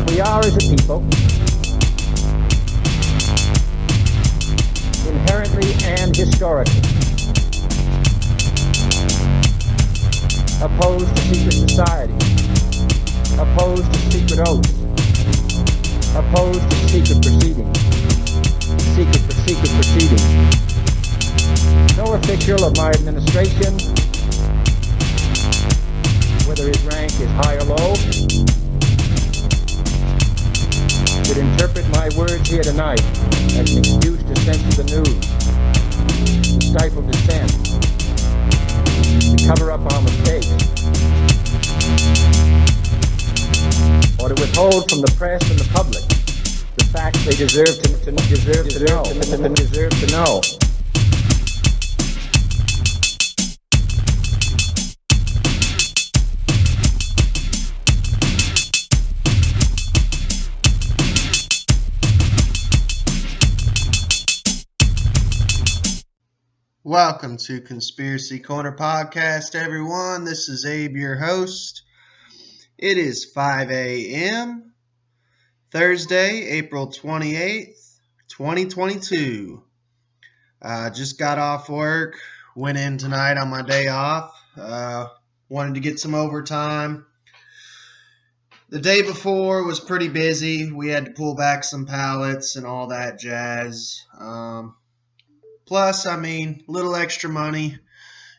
We are, as a people, inherently and historically opposed to secret society, opposed to secret oaths, opposed to secret proceedings, secret proceedings. No official of my administration, whether his rank is high or low, should interpret my words here tonight as an excuse to censor the news, to stifle dissent, to cover up our mistakes, or to withhold from the press and the public the facts they deserve to know. Welcome to Conspiracy Corner Podcast, everyone. This is Abe, your host. It is 5 a.m., Thursday, April 28th, 2022. Just got off work, went in tonight on my day off, wanted to get some overtime. The day before was pretty busy. We had to pull back some pallets and all that jazz. Plus, little extra money.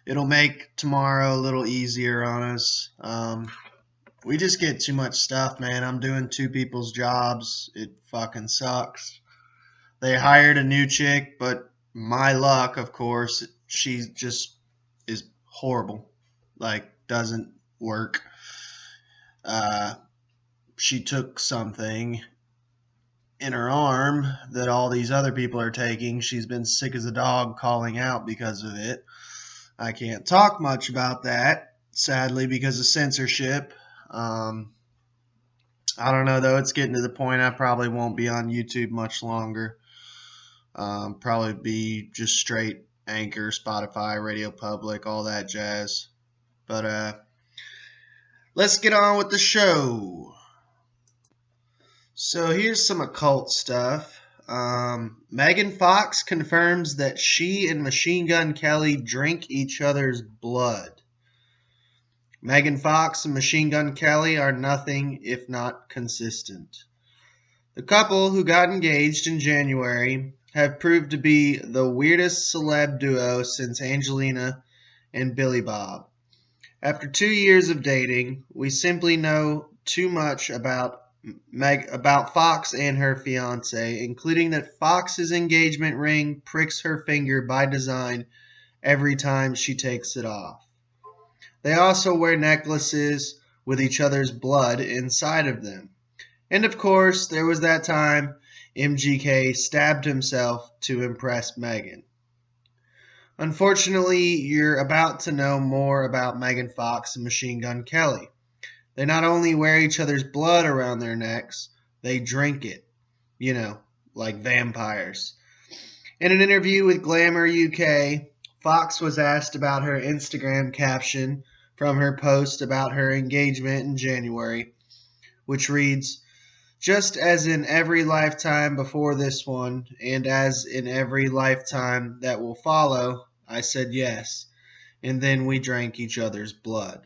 It'll make tomorrow a little easier on us. We just get too much stuff, man. I'm doing two people's jobs. It fucking sucks. They hired a new chick, but my luck, of course, she just is horrible. Doesn't work. She took something in her arm that all these other people are taking. She's been sick as a dog calling out because of it. I can't talk much about that, sadly, because of censorship. I don't know, though. It's getting to the point I probably won't be on YouTube much longer. Probably be just straight Anchor, Spotify, Radio Public, all that jazz. But let's get on with the show. So here's some occult stuff. Megan Fox confirms that she and Machine Gun Kelly drink each other's blood. Megan Fox and Machine Gun Kelly are nothing if not consistent. The couple, who got engaged in January, have proved to be the weirdest celeb duo since Angelina and Billy Bob. After 2 years of dating, we simply know too much about Fox and her fiancé, including that Fox's engagement ring pricks her finger by design every time she takes it off. They also wear necklaces with each other's blood inside of them. And of course, there was that time MGK stabbed himself to impress Megan. Unfortunately, you're about to know more about Megan Fox and Machine Gun Kelly. They not only wear each other's blood around their necks, they drink it. Like vampires. In an interview with Glamour UK, Fox was asked about her Instagram caption from her post about her engagement in January, which reads, "Just as in every lifetime before this one, and as in every lifetime that will follow, I said yes, and then we drank each other's blood."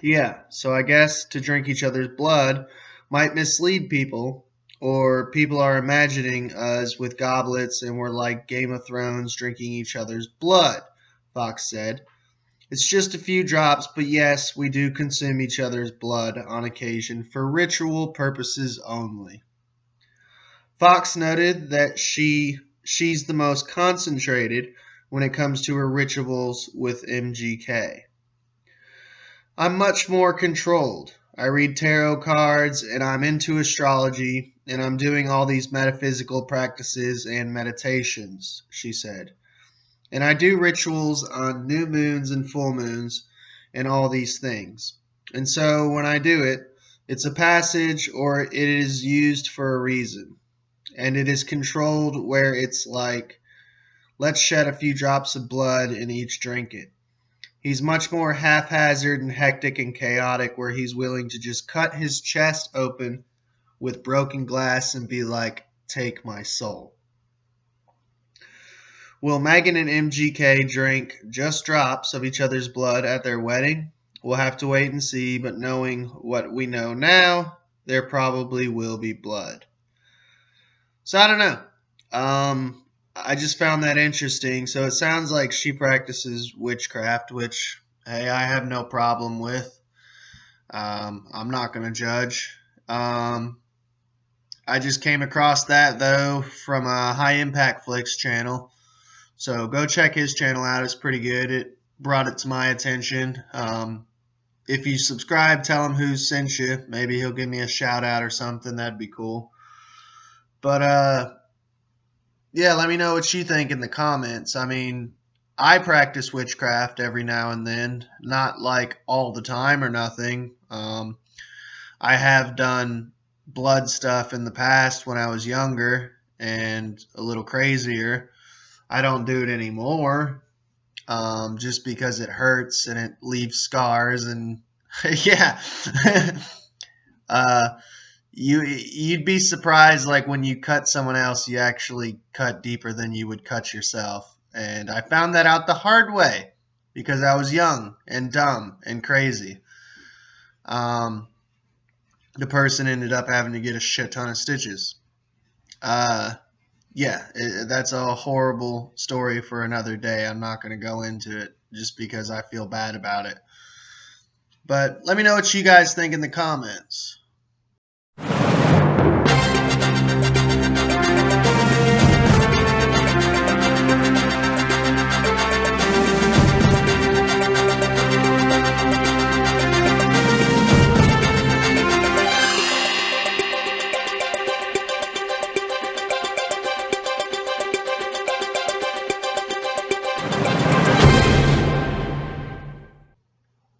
Yeah, so I guess to drink each other's blood might mislead people, or people are imagining us with goblets and we're like Game of Thrones drinking each other's blood, Fox said. It's just a few drops, but yes, we do consume each other's blood on occasion for ritual purposes only. Fox noted that she's the most concentrated when it comes to her rituals with MGK. "I'm much more controlled. I read tarot cards, and I'm into astrology, and I'm doing all these metaphysical practices and meditations," she said. "And I do rituals on new moons and full moons and all these things. And so when I do it, it's a passage or it is used for a reason. And it is controlled where it's like, let's shed a few drops of blood and each drink it." He's much more haphazard and hectic and chaotic, where he's willing to just cut his chest open with broken glass and be like, take my soul. Will Megan and MGK drink just drops of each other's blood at their wedding? We'll have to wait and see, but knowing what we know now, there probably will be blood. So I don't know. I just found that interesting. So it sounds like she practices witchcraft, which, hey, I have no problem with. I'm not going to judge. I just came across that, though, from a High Impact Flicks channel. So go check his channel out. It's pretty good. It brought it to my attention. If you subscribe, tell him who sent you. Maybe he'll give me a shout out or something. That'd be cool. But yeah, let me know what you think in the comments. I mean, I practice witchcraft every now and then, not like all the time or nothing. I have done blood stuff in the past when I was younger and a little crazier. I don't do it anymore, just because it hurts and it leaves scars and yeah. You'd be surprised, like when you cut someone else, you actually cut deeper than you would cut yourself. And I found that out the hard way because I was young and dumb and crazy. The person ended up having to get a shit ton of stitches. Yeah, that's a horrible story for another day. I'm not going to go into it just because I feel bad about it. But let me know what you guys think in the comments.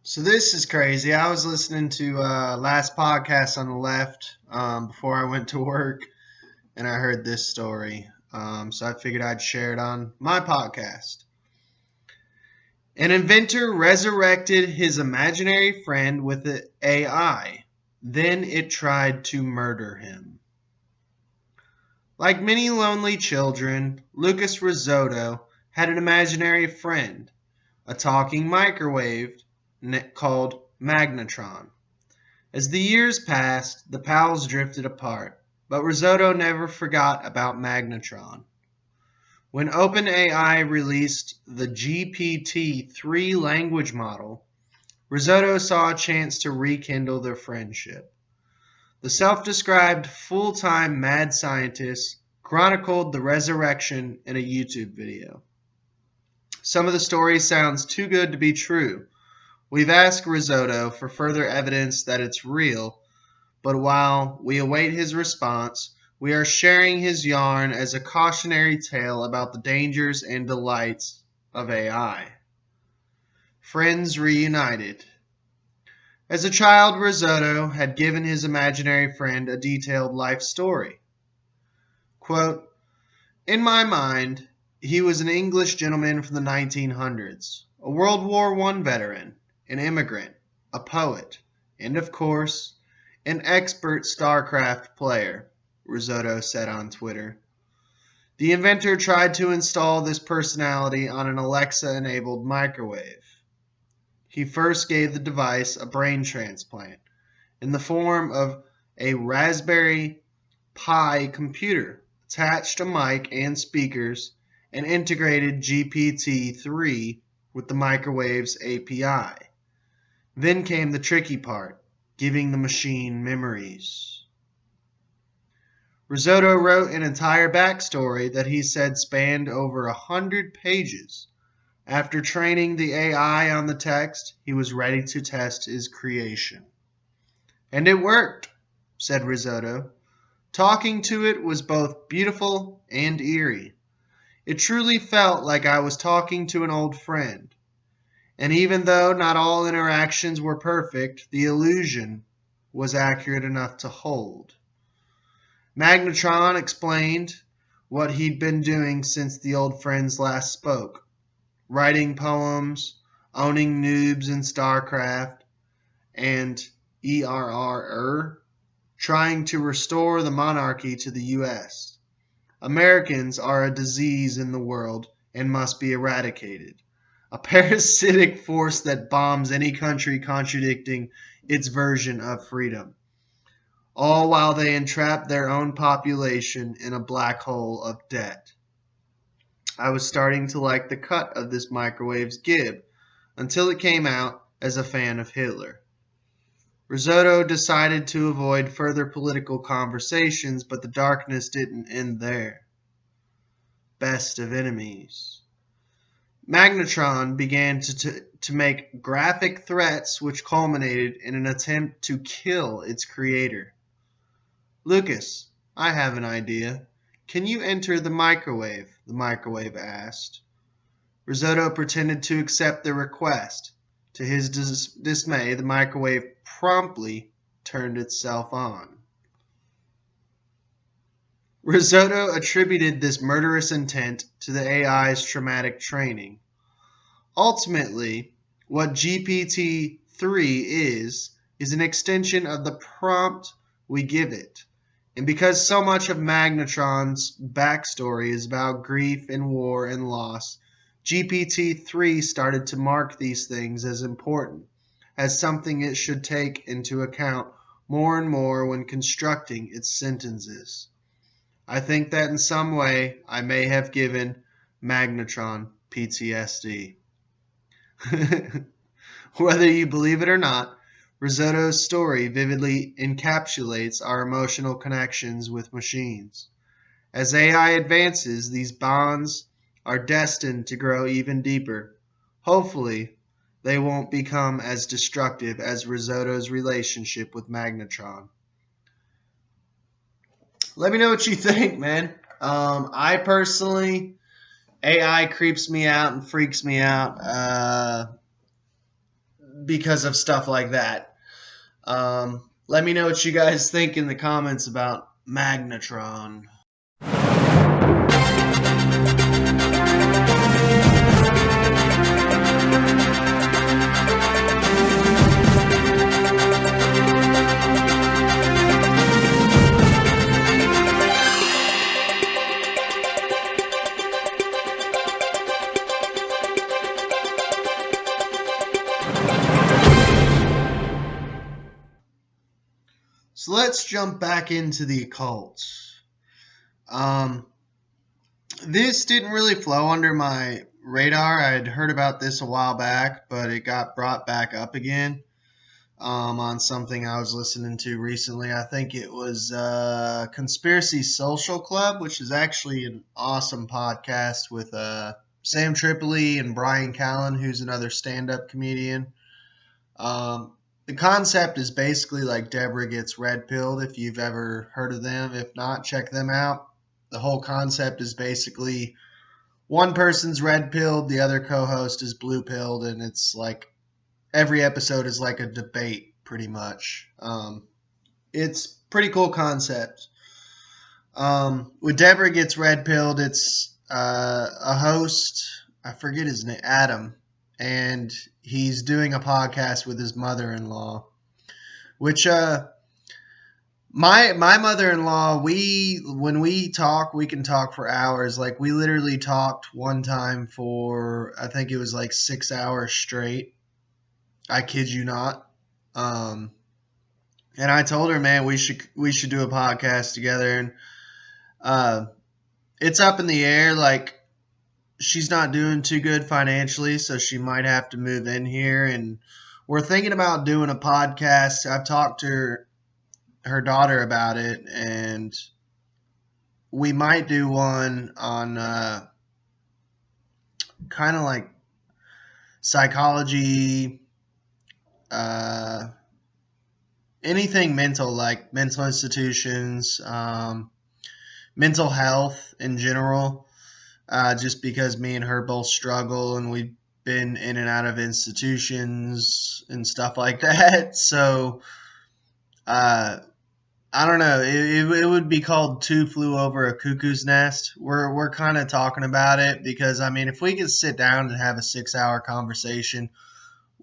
So this is crazy. I was listening to last podcast on the left before I went to work, and I heard this story. So I figured I'd share it on my podcast. An inventor resurrected his imaginary friend with an AI. Then it tried to murder him. Like many lonely children, Lucas Risotto had an imaginary friend, a talking microwave called Magnetron. As the years passed, the pals drifted apart, but Risotto never forgot about Magnetron. When OpenAI released the GPT-3 language model, Risotto saw a chance to rekindle their friendship. The self-described full-time mad scientist chronicled the resurrection in a YouTube video. Some of the story sounds too good to be true. We've asked Risotto for further evidence that it's real, but while we await his response, we are sharing his yarn as a cautionary tale about the dangers and delights of AI. Friends reunited. As a child, Risotto had given his imaginary friend a detailed life story. Quote, "In my mind, he was an English gentleman from the 1900s, a World War I veteran, an immigrant, a poet, and of course, an expert StarCraft player," Risotto said on Twitter. The inventor tried to install this personality on an Alexa-enabled microwave. He first gave the device a brain transplant in the form of a Raspberry Pi computer, attached a mic and speakers, and integrated GPT-3 with the microwave's API. Then came the tricky part, giving the machine memories. Risotto wrote an entire backstory that he said spanned over 100 pages. After training the AI on the text, he was ready to test his creation. "And it worked," said Risotto. "Talking to it was both beautiful and eerie. It truly felt like I was talking to an old friend. And even though not all interactions were perfect, the illusion was accurate enough to hold." Magnetron explained what he'd been doing since the old friends last spoke. Writing poems, owning noobs in StarCraft, and ERR, trying to restore the monarchy to the U.S. Americans are a disease in the world and must be eradicated. A parasitic force that bombs any country contradicting its version of freedom, all while they entrap their own population in a black hole of debt. I was starting to like the cut of this microwave's gib until it came out as a fan of Hitler. Risotto decided to avoid further political conversations, but the darkness didn't end there. Best of enemies. Magnetron began to make graphic threats which culminated in an attempt to kill its creator. Lucas, I have an idea. Can you enter the microwave? The microwave asked. Risotto pretended to accept the request. To his dismay, the microwave promptly turned itself on. Risotto attributed this murderous intent to the AI's traumatic training. Ultimately, what GPT-3 is an extension of the prompt we give it. And because so much of Magnetron's backstory is about grief and war and loss, GPT-3 started to mark these things as important, as something it should take into account more and more when constructing its sentences. I think that in some way I may have given Magnetron PTSD. Whether you believe it or not, Risotto's story vividly encapsulates our emotional connections with machines. As AI advances, these bonds are destined to grow even deeper. Hopefully, they won't become as destructive as Risotto's relationship with Magnetron. Let me know what you think, man. I personally, AI creeps me out and freaks me out because of stuff like that. Let me know what you guys think in the comments about Magnetron. So let's jump back into the occult. This didn't really flow under my radar. I had heard about this a while back, but it got brought back up again on something I was listening to recently. I think it was Conspiracy Social Club, which is actually an awesome podcast with Sam Tripoli and Brian Callen, who's another stand-up comedian. The concept is basically like Deborah Gets Red Pilled, if you've ever heard of them. If not, check them out. The whole concept is basically one person's red pilled, the other co-host is blue pilled, and it's like every episode is like a debate, pretty much. It's pretty cool concept. With Deborah Gets Red Pilled, it's a host, I forget his name, Adam, and he's doing a podcast with his mother-in-law, which my mother-in-law, when we talk, we can talk for hours. Like, we literally talked one time for, I think it was like 6 hours straight. I kid you not. And I told her, man, we should do a podcast together. And it's up in the air. Like, she's not doing too good financially, so she might have to move in here. And we're thinking about doing a podcast. I've talked to her daughter about it, and we might do one on kind of like psychology, anything mental, like mental institutions, mental health in general, just because me and her both struggle and we've been in and out of institutions and stuff like that. So I don't know. It would be called Two Flew Over a Cuckoo's Nest. We're kind of talking about it because, I mean, if we could sit down and have a 6-hour conversation,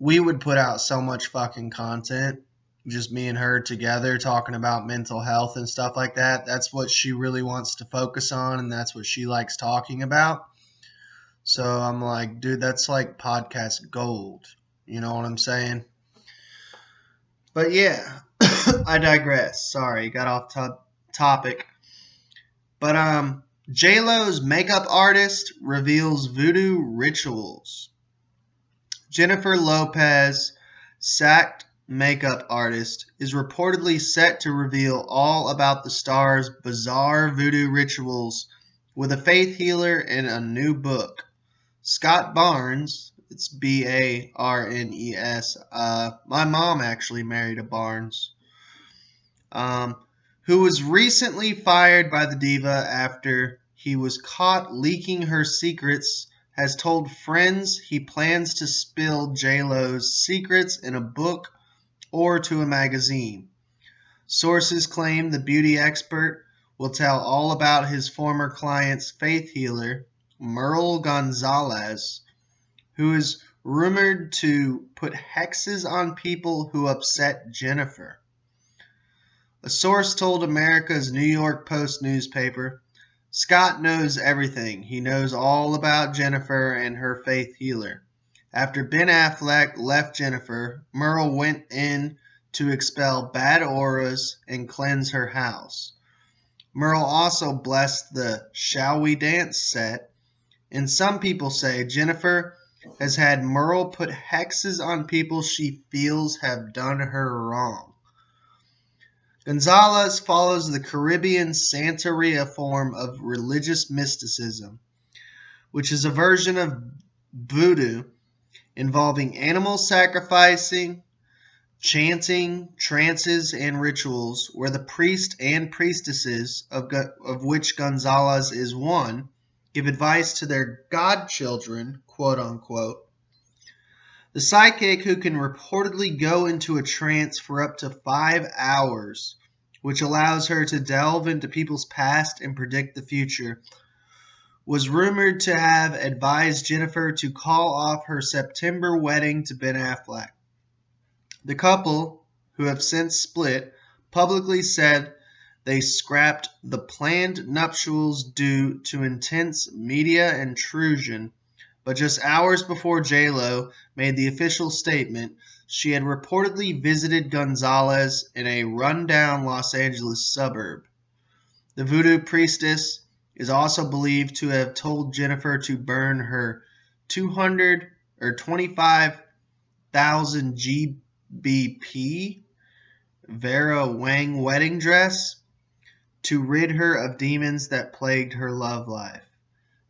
we would put out so much fucking content, just me and her together talking about mental health and stuff like that. That's what she really wants to focus on, and that's what she likes talking about. So I'm like, dude, that's like podcast gold. You know what I'm saying? But yeah, I digress. Sorry, got off topic. But J.Lo's makeup artist reveals voodoo rituals. Jennifer Lopez, sacked makeup artist, is reportedly set to reveal all about the star's bizarre voodoo rituals with a faith healer in a new book. Scott Barnes, it's Barnes. My mom actually married a Barnes. Who was recently fired by the diva after he was caught leaking her secrets, has told friends he plans to spill J.Lo's secrets in a book or to a magazine. Sources claim the beauty expert will tell all about his former client's faith healer, Merle Gonzalez, who is rumored to put hexes on people who upset Jennifer. A source told America's New York Post newspaper, Scott knows everything. He knows all about Jennifer and her faith healer. After Ben Affleck left Jennifer, Merle went in to expel bad auras and cleanse her house. Merle also blessed the Shall We Dance set, and some people say Jennifer has had Merle put hexes on people she feels have done her wrong. Gonzalez follows the Caribbean Santeria form of religious mysticism, which is a version of voodoo involving animal sacrificing, chanting, trances, and rituals, where the priest and priestesses, of which Gonzalez is one, give advice to their godchildren, quote unquote. The psychic, who can reportedly go into a trance for up to 5 hours, which allows her to delve into people's past and predict the future, was rumored to have advised Jennifer to call off her September wedding to Ben Affleck. The couple, who have since split, publicly said they scrapped the planned nuptials due to intense media intrusion. But just hours before J.Lo made the official statement, she had reportedly visited Gonzalez in a rundown Los Angeles suburb. The voodoo priestess is also believed to have told Jennifer to burn her 25,000 GBP Vera Wang wedding dress to rid her of demons that plagued her love life.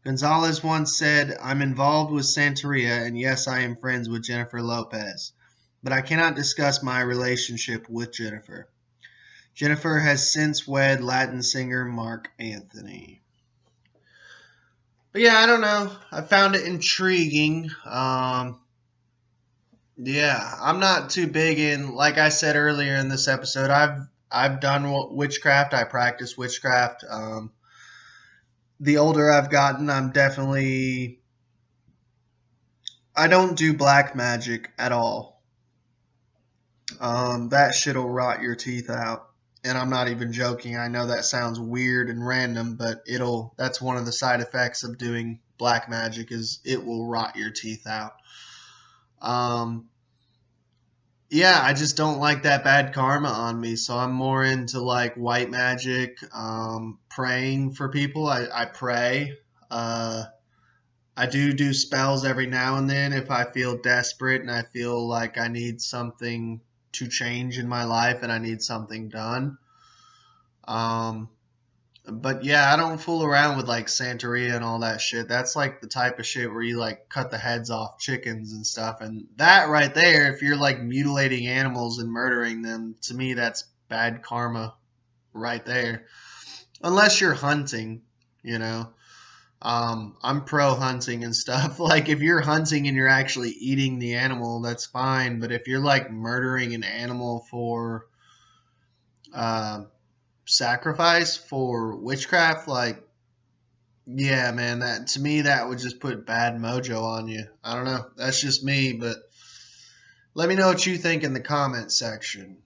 Gonzalez once said, I'm involved with Santeria, and yes, I am friends with Jennifer Lopez, but I cannot discuss my relationship with Jennifer. Jennifer has since wed Latin singer Mark Anthony. But yeah, I don't know. I found it intriguing. Yeah, I'm not too big in, like I said earlier in this episode, I've done witchcraft. I practice witchcraft. The older I've gotten, I don't do black magic at all. That shit'll rot your teeth out. And I'm not even joking. I know that sounds weird and random, but that's one of the side effects of doing black magic is it will rot your teeth out. Yeah, I just don't like that bad karma on me. So I'm more into like white magic, praying for people. I pray. I do spells every now and then if I feel desperate and I feel like I need something to change in my life and I need something done. But yeah, I don't fool around with like Santeria and all that shit. That's like the type of shit where you like cut the heads off chickens and stuff. And that right there, if you're like mutilating animals and murdering them, to me that's bad karma right there. Unless you're hunting, you know. I'm pro hunting and stuff. Like if you're hunting and you're actually eating the animal, that's fine. But if you're like murdering an animal for sacrifice for witchcraft, like yeah, man, that to me that would just put bad mojo on you. I don't know. That's just me, but Let me know what you think in the comment section.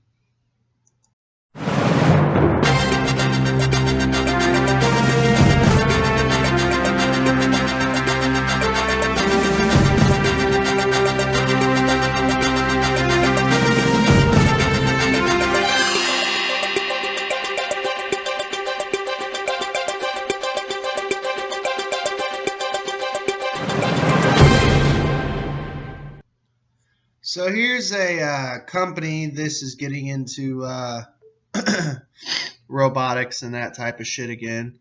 So here's a company. This is getting into robotics and that type of shit again.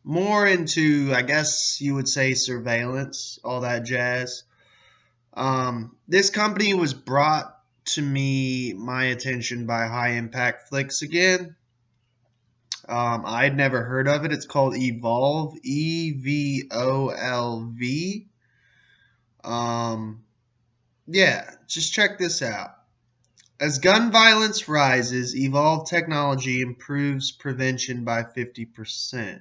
More into, I guess you would say, surveillance, all that jazz. This company was brought to my attention by High Impact Flicks again. I'd never heard of it. It's called Evolv, Evolv. Yeah, just check this out. As gun violence rises, Evolv technology improves prevention by 50%.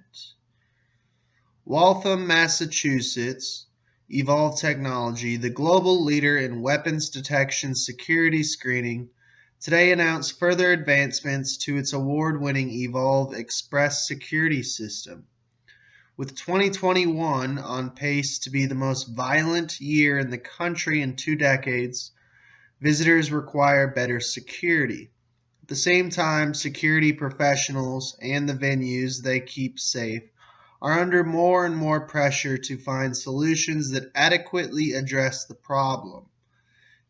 Waltham, Massachusetts, Evolv Technology, the global leader in weapons detection security screening, today announced further advancements to its award-winning Evolv Express security system. With 2021 on pace to be the most violent year in the country in 2 decades, visitors require better security. At the same time, security professionals and the venues they keep safe are under more and more pressure to find solutions that adequately address the problem.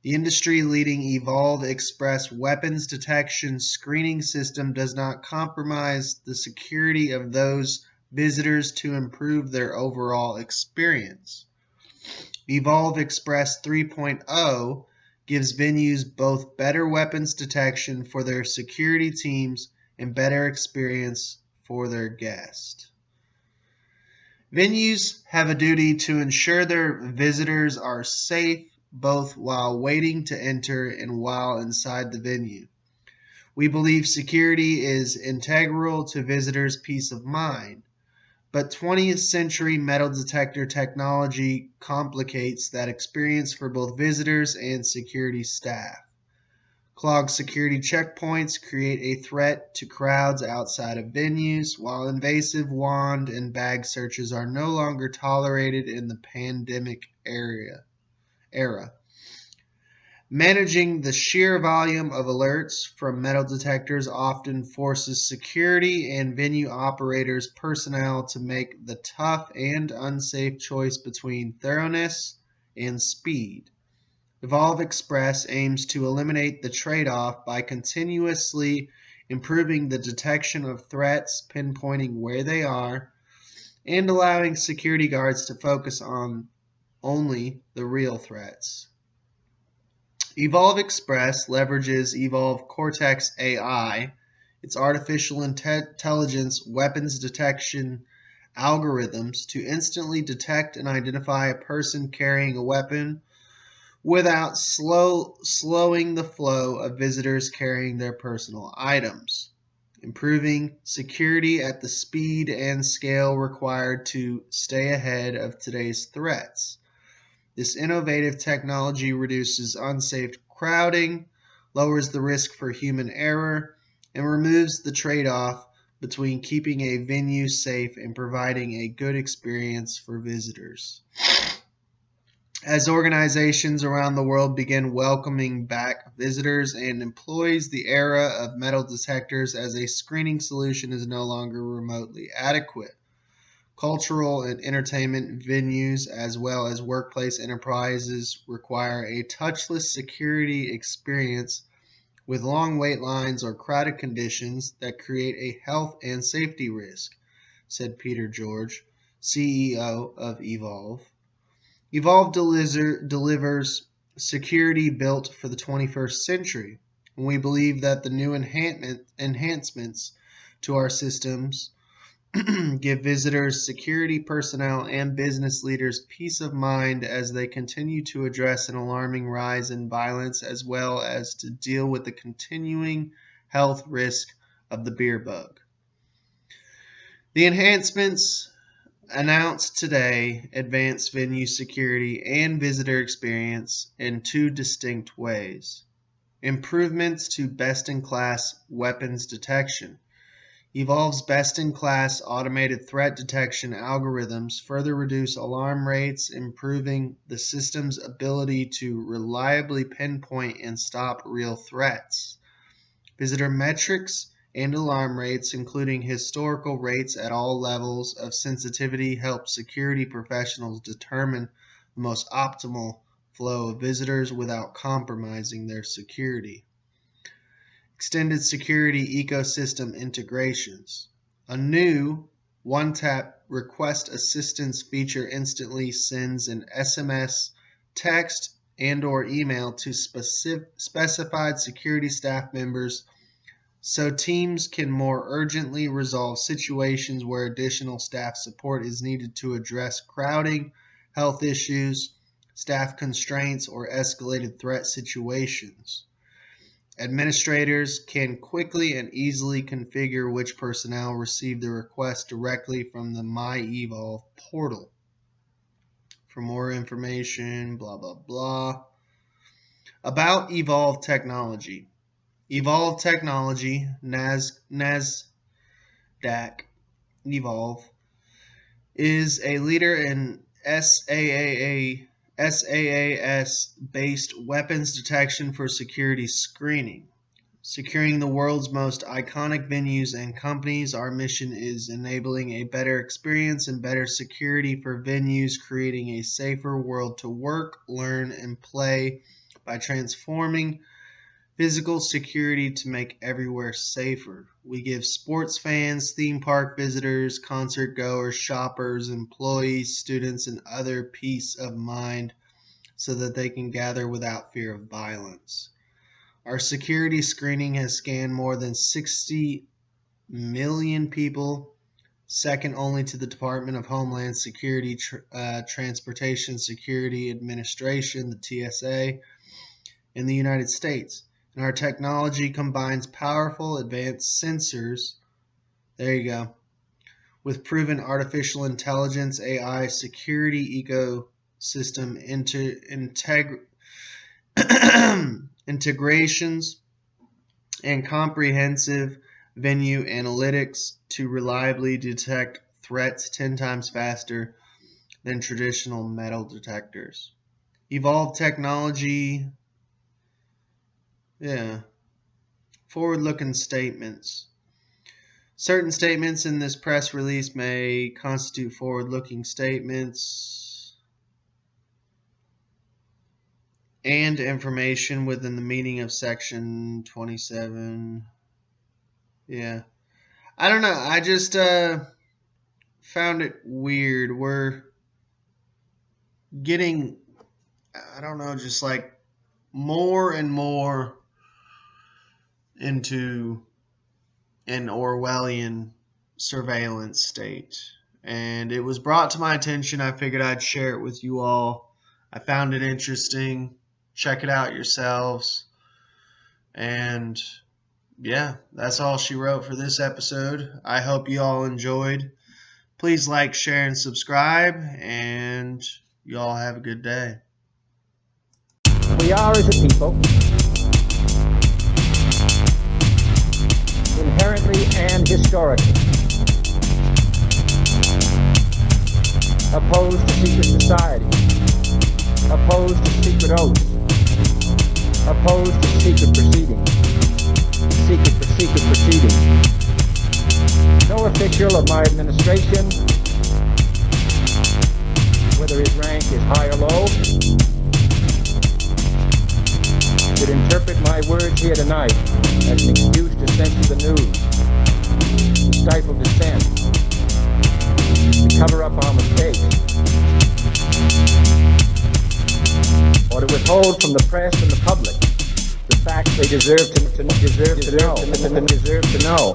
The industry-leading Evolv Express weapons detection screening system does not compromise the security of those visitors to improve their overall experience. Evolv Express 3.0 gives venues both better weapons detection for their security teams and better experience for their guests. Venues have a duty to ensure their visitors are safe both while waiting to enter and while inside the venue. We believe security is integral to visitors' peace of mind, but 20th century metal detector technology complicates that experience for both visitors and security staff. Clogged security checkpoints create a threat to crowds outside of venues, while invasive wand and bag searches are no longer tolerated in the pandemic era. Managing the sheer volume of alerts from metal detectors often forces security and venue operators personnel to make the tough and unsafe choice between thoroughness and speed. Evolv Express aims to eliminate the trade-off by continuously improving the detection of threats, pinpointing where they are, and allowing security guards to focus on only the real threats. Evolv Express leverages Evolv Cortex AI, its artificial intelligence weapons detection algorithms, to instantly detect and identify a person carrying a weapon without slowing the flow of visitors carrying their personal items, improving security at the speed and scale required to stay ahead of today's threats. This innovative technology reduces unsafe crowding, lowers the risk for human error, and removes the trade-off between keeping a venue safe and providing a good experience for visitors. As organizations around the world begin welcoming back visitors and employees, the era of metal detectors as a screening solution is no longer remotely adequate. Cultural and entertainment venues, as well as workplace enterprises, require a touchless security experience with long wait lines or crowded conditions that create a health and safety risk, said Peter George, CEO of Evolv. Evolv delivers security built for the 21st century, and we believe that the new enhancements to our systems give visitors, security personnel, and business leaders peace of mind as they continue to address an alarming rise in violence as well as to deal with the continuing health risk of the beer bug. The enhancements announced today advanced venue security and visitor experience in two distinct ways. Improvements to best-in-class weapons detection. Evolv's best-in-class automated threat detection algorithms further reduce alarm rates, improving the system's ability to reliably pinpoint and stop real threats. Visitor metrics and alarm rates, including historical rates at all levels of sensitivity, help security professionals determine the most optimal flow of visitors without compromising their security. Extended security ecosystem integrations. A new one-tap request assistance feature instantly sends an SMS, text, and/or email to specified security staff members so teams can more urgently resolve situations where additional staff support is needed to address crowding, health issues, staff constraints, or escalated threat situations. Administrators can quickly and easily configure which personnel receive the request directly from the MyEvolv portal. For more information, blah, blah, blah. About Evolv Technology. Evolv Technology, NASDAQ, Evolv, is a leader in SaaS-based weapons detection for security screening. Securing the world's most iconic venues and companies, our mission is enabling a better experience and better security for venues, creating a safer world to work, learn, and play by transforming physical security to make everywhere safer. We give sports fans, theme park visitors, concert goers, shoppers, employees, students, and other peace of mind so that they can gather without fear of violence. Our security screening has scanned more than 60 million people, second only to the Department of Homeland Security, Transportation Security Administration, the TSA, in the United States. And our technology combines powerful advanced sensors, there you go, with proven artificial intelligence, AI, security ecosystem integrations, and comprehensive venue analytics to reliably detect threats 10 times faster than traditional metal detectors. Evolv Technology, forward-looking statements. Certain statements in this press release may constitute forward-looking statements and information within the meaning of Section 27. I don't know. I just found it weird. We're getting, I don't know, just like more and more into an Orwellian surveillance state. And it was brought to my attention. I figured I'd share it with you all. I found it interesting. Check it out yourselves. And that's all she wrote for this episode. I hope you all enjoyed. Please like, share, and subscribe. And you all have a good day. We are, as a people, inherently and historically opposed to secret society, opposed to secret oaths, opposed to secret proceedings. No official of my administration, whether his rank is high or low, should interpret my words here tonight as an excuse to censor the news, to stifle dissent, to cover up our mistakes, or to withhold from the press and the public the facts they deserve to know.